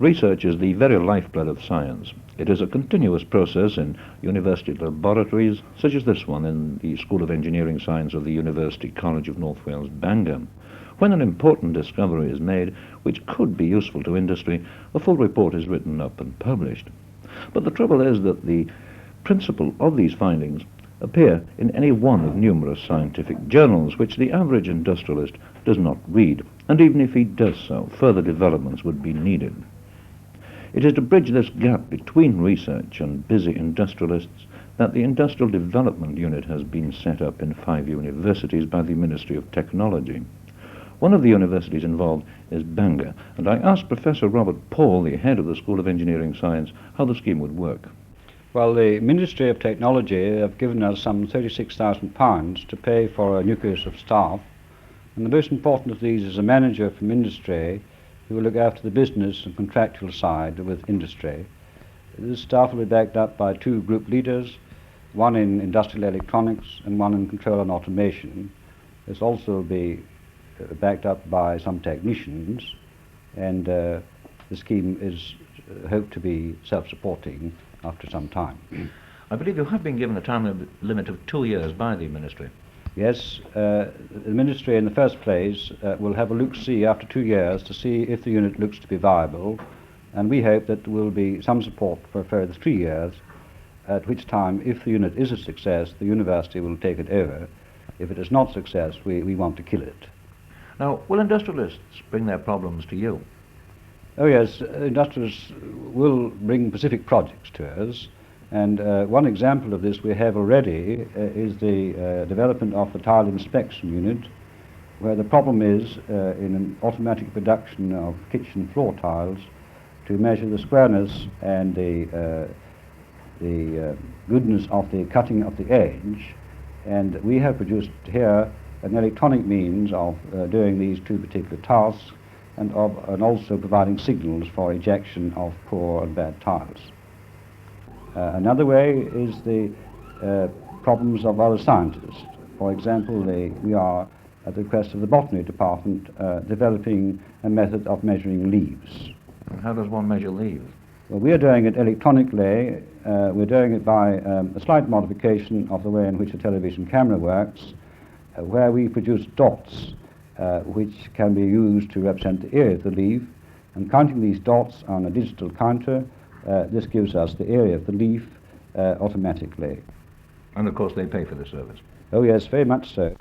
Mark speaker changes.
Speaker 1: Research is the very lifeblood of science. It is a continuous process in university laboratories, such as this one in the School of Engineering Science of the University College of North Wales, Bangor. When an important discovery is made, which could be useful to industry, a full report is written up and published. But the trouble is that the principle of these findings appear in any one of numerous scientific journals, which the average industrialist does not read, and even if he does so, further developments would be needed. It is to bridge this gap between research and busy industrialists that the Industrial Development Unit has been set up in 5 universities by the Ministry of Technology. One of the universities involved is Bangor, and I asked Professor Robert Paul, the head of the School of Engineering Science, how the scheme would work.
Speaker 2: Well, the Ministry of Technology have given us some £36,000 to pay for a nucleus of staff, and the most important of these is a manager from industry who will look after the business and contractual side with industry. This staff will be backed up by 2 group leaders, one in industrial electronics and one in control and automation. This also will be backed up by some technicians, and the scheme is hoped to be self-supporting after some time.
Speaker 1: I believe you have been given a time limit of 2 years by the Ministry.
Speaker 2: Yes, the Ministry in the first place will have a look-see after 2 years to see if the unit looks to be viable, and we hope that there will be some support for a further 3 years, at which time, if the unit is a success, the university will take it over. If it is not a success, we want to kill it.
Speaker 1: Now, will industrialists bring their problems to you?
Speaker 2: Oh yes, industrialists will bring specific projects to us, and one example of this we have already is the development of the tile inspection unit, where the problem is in an automatic production of kitchen floor tiles to measure the squareness and the goodness of the cutting of the edge, and we have produced here an electronic means of doing these 2 particular tasks, and also providing signals for ejection of poor and bad tiles. Another way is the problems of other scientists. For example, we are, at the request of the botany department, developing a method of measuring leaves.
Speaker 1: And how does one measure leaves?
Speaker 2: Well, we are doing it electronically. We're doing it by a slight modification of the way in which a television camera works, where we produce dots which can be used to represent the area of the leaf, and counting these dots on a digital counter, this gives us the area of the leaf automatically.
Speaker 1: And of course they pay for the service.
Speaker 2: Oh yes, very much so.